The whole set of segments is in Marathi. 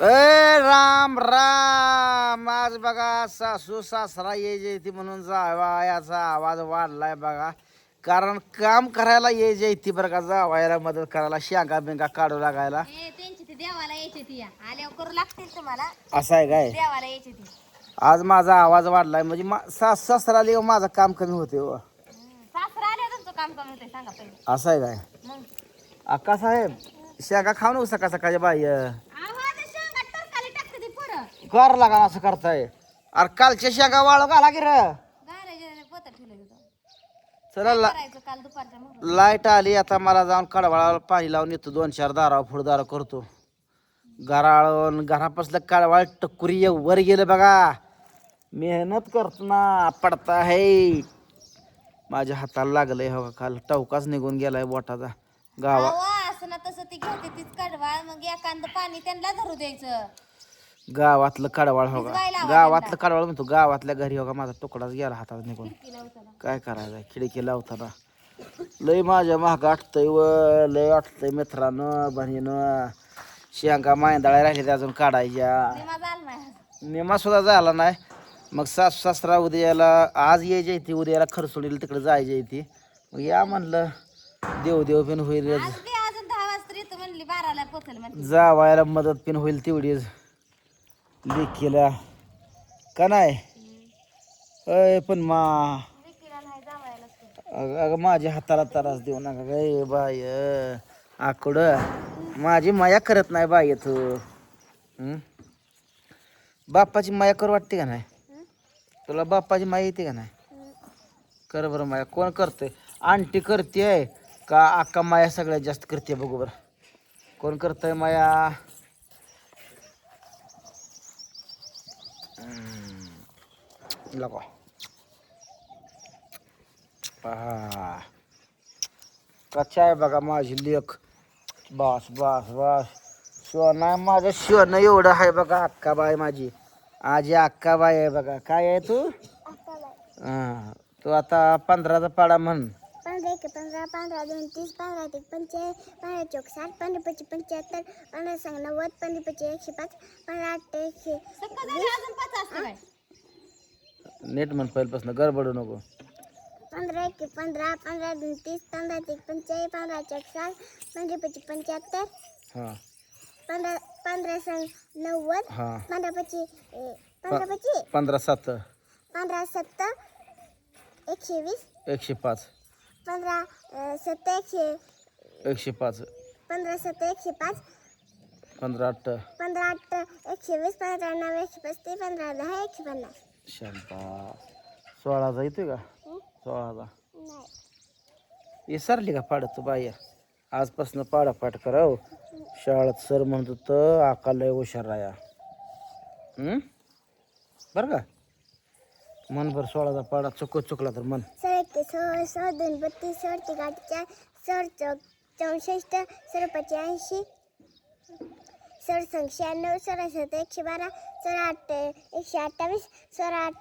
ए राम राम. आज बघा सासू सासरा ये ती म्हणून जावयाचा आवाज वाढलाय बघा. कारण काम करायला ये ती बरं का, जावायला मदत करायला, शेंगा बिंगा काढू लागायला. त्यांची ती देवाला यायची ती आल्यावर करू लागतील तुम्हाला. असं आहे काय? देवाला यायची ती. आज माझा आवाज वाढलाय म्हणजे सासू सासरा आले माझं काम कमी होते हो. सासरा आल्या तुमचं काम कमी होतंय सांगा पहिले. असं आहे काय? मग अक्का साहेब शेंगा खाऊ नको सकाळ सकाळच्या बाई. आवाज शेंगा टरकाली टाकते ती पुढं कर लागा असं करताय. अरे कालच्या शेंगा वाळू घाला की र. गारायचे पोत ठेवलं तिथं. चला करायचं काल दुपारच्या मोहर. लाईट आली आता. मला जाऊन कडवाळाला पाणी लावून येतो. 2-4 दारावर फुडदार करतो. घराळून घरापासलं कडवाळ टकुरी वर गेलं बघा. मेहनत करतो ना पडता है. माझ्या हाताला लागलंय हो. काल टवकाच निघून गेलाय बोटाचा गावा. असं ना तसं ती घेते तीच कडवाळ मग एखादं पाणी त्यांना धरू द्यायचं. गावातलं कडवाळ हो का. भिजवायला गावातलं कडवाळ म्हणतो. गावातल्या घरी हो का माझा तुकडाच गेला हातात निघून. खिडकीला उचला. काय करायचं खिडकी लावताना लय माझ्या महाग आटतंय व लय आटतंय मित्रांनो बहिणीनं. शेंगा मांदाळ्या राहिल्या अजून काढायच्या. निमा झाला नाही. निमा सुद्धा झाला नाही. मग सासू सासरा उद्याला आज यायची ती, उद्याला खरसोडीला तिकडे जायची ती. मग या म्हणलं देव देव पिन होईल. आज बी अजून 10 वाजता येतो म्हणली 12ला पोचल म्हणली. जावायला मदत पिन होईल तेवढीच लेकीला का नाही. अय पण विकीला नाही जावायला असतं. अगं माझ्या हाताला त्रास देऊ नका काय बाय. आकुड माझी माया करत नाही बाय तू. बाप्पाची माया करू वाटते का नाही तुला? बाप्पाची माया येते का नाही? कर बरं माया. कोण करते? आंटी करते का अक्का माया सगळ्यात जास्त करते? बघू बरं कोण करतंय माया. लगा कच्चा आहे बघा माझी लेख. बस बस बस. शिवण आहे माझं. शिवण एवढं आहे बघा. अक्काबाई माझी आजी अक्काबाई आहे बघा. काय आहे तू? हा तू आता 15चा पाडा म्हण. 15 15 2 30 15 1 45 15 चौक 60 15 25 75 15 सांग 90 15 25 105 15 8 120. नीट म्हण पहिल्यापासून गडबडू नको. 15 1 15 15 2 30 15 1 45 15 चौक 60 15 25 75 हां 15 15 सांग 90 हां 15 25 15 25 15 7 15 7 120 105 15 7 105 15 7 105 15 8 15 8 120 15 9 135 15 10 150. शांता 16चा येतोय का? 16चा नाही विसरली का पाडत बाई? आजपासून पाडापाठ कराव. शाळेत सर म्हणतो तर आकाला हुशार राया. बरं का मन भर 16चा पाडा. चुकला तर मन. 16 2 32 4 4 64 85 सर संग 96 67 112 8 128 8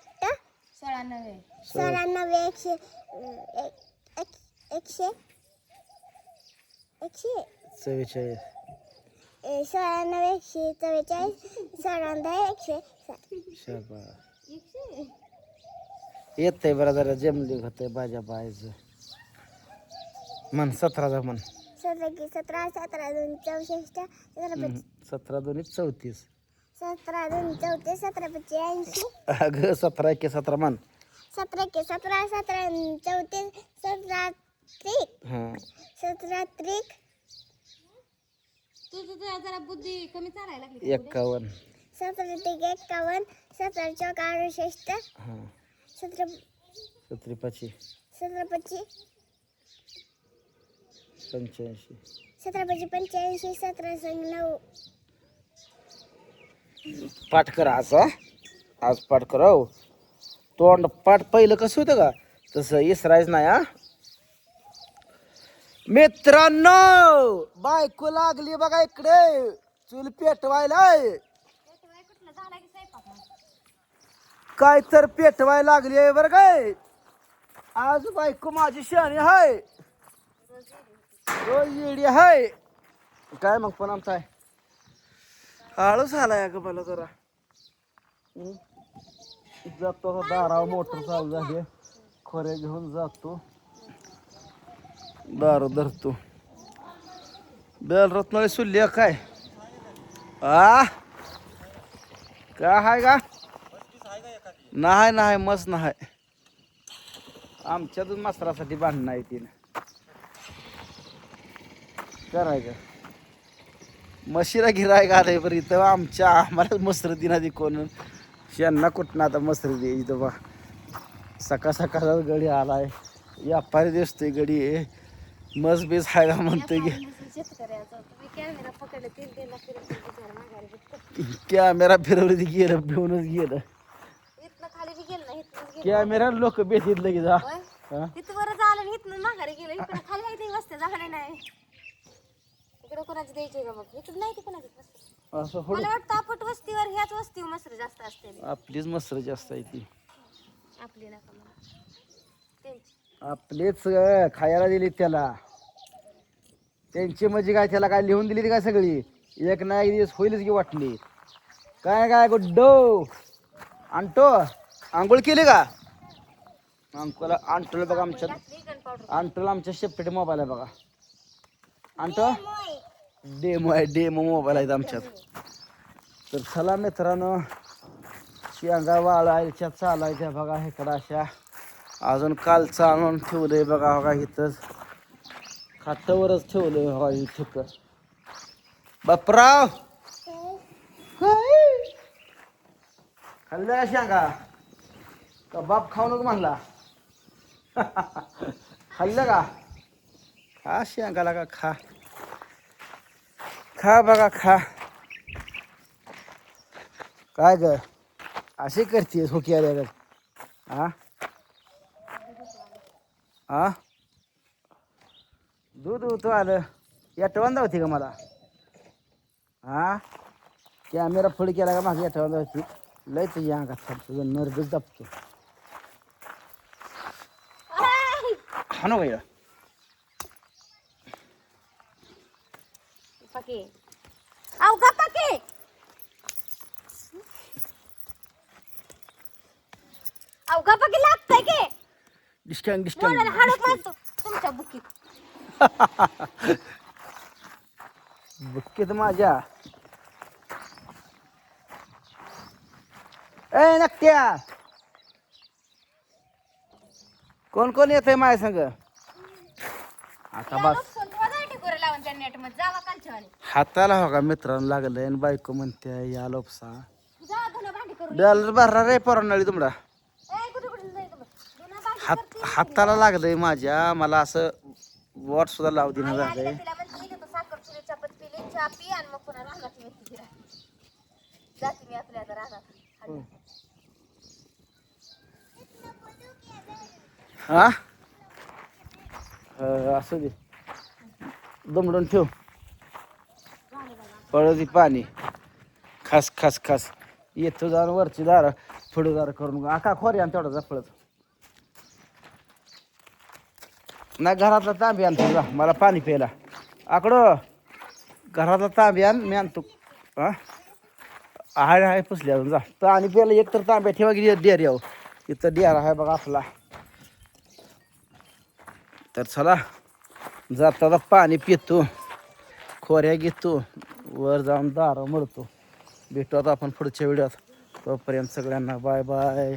96 100 44 144 शाबास. येतंय बरं जरा जमली होतंय बाजा बायचं. म्हण 17चा म्हण. 17 17 2 64 17 2 34 17 2 34 17 85 अगं 17 1 17 म्हण. 17 17 17 34 17 त्रिक हां 17 त्रिक तुझं जरा बुद्धी कमी चालायला लागली. 51 17 त्रिक 51 17 चौक 68 हां 17 17 5 17 25 85 17 25 85 17 संग 9 पाठ करा असं. आज पाठ कराव. तोंड पाठ पहिलं कसं होतं का तसं इसरायच नाही. हा मित्रांनो बायको लागली बघा इकडे चूल पेटवायला. काय तर पेटवायला लागली आहे बरं काय. आज बायको माझी शहाणी आहे. रोज येडी आहे काय मग पण आमचा आहे आळस आलाय ग मला जरा. जातो दारावर मोटर चालू झाली, खोऱ्या घेऊन जातो, दार धरतो. बेल रत्नाळी सुल्ली काय आ काय हाय का? नाही नाही मस्त नाही. आमच्यातून मसरासाठी बांधणं आहे तिने करायचं. म्हशीला गिराय घालाय बरं इथं आमच्या आम्हाला मसर दिना दे कोण यांना कुठनं आता मसर दे इथं बा. सकाळ सकाळ गडी आलाय, व्यापारी दिसतोय गडी मस बेस हाय का म्हणतोय की कॅमेरा फिरवलं ती गेलं भिवूनच गेलं. कॅमेरा लोक बेसित लगेच. असं मला वाटतं आपट वस्तीवर ह्याच वस्तीवर मसर जास्त असते. आपलीच मसर जास्त आहे ती. आपली नका मला त्यांची. आपलेच खायला दिली त्याला. त्यांची म्हणजे काय त्याला काय लिहून दिली काय सगळी एक ना एक दिवस होईलच की वाटली. काय काय गुड्डो आणतो आंघोळ केली का? अंकुला आणतो बघा आमच्या आणतो आमच्या सेपरेट मोबाईल आहे बघा. आणतो डेमो मोबाईल आहेत आमच्यात. तर चला मित्रांनो शेंगा वाळायच्या चालायच्या बघा इकडं अशा. अजून कालचं आणून ठेवलंय बघा बघा इथंच खाटावरच ठेवलंय बघा इथं. बापराव खाल्ल्या का शेंगा? का बाप खाऊ नको म्हणला? खाल्लं का? खा शेंगाला का खा खा बघा खा. काय ग असे करतेस होकी आल्या हा हा दूध होतं आलं याटवंदा होती का मला? हा कॅमेरा फुल केला का माझी याटवंदा होती. लय तुझ्या अंगात तुझं नर्दच दाबतो हा ना भैया. अवघा पकी लागतंय की डिस्टँग डिस्टँग हाडक मारतो तुमच्या बुकीत. बुक्कीत माझ्या ए नक्क्या कोण कोण येतंय माझ्या संग? आता बस हाताला हो का मित्रांनो लागलंय आणि बायको म्हणते या लोपसा डॉलर भरणार रे परवानळी तुमडा. हाताला लागलंय माझ्या मला असं वॉट सुद्धा लावू देणं झालंय. हा असू दे दमडून ठेव पळती पाणी खास खास खास येतो जाण वरची दार फुडदार करून आका खोरी आणि तेवढा पळत नाही. घरातला तांबी आणतो जा मला पाणी प्यायला. आकडो घरातला तांबी आण मी आणतो. हा आहे आहे पुसली अजून जा तर आणि प्यायला एक तर तांब्या ठेवा की डेअर यावं इथं डेअर आहे बघा आपला. तर चला जाता पाणी पितो खोऱ्या घेतो वर जाऊन दार मळतो. भेटू आता आपण पुढच्या व्हिडिओत. तोपर्यंत सगळ्यांना बाय बाय.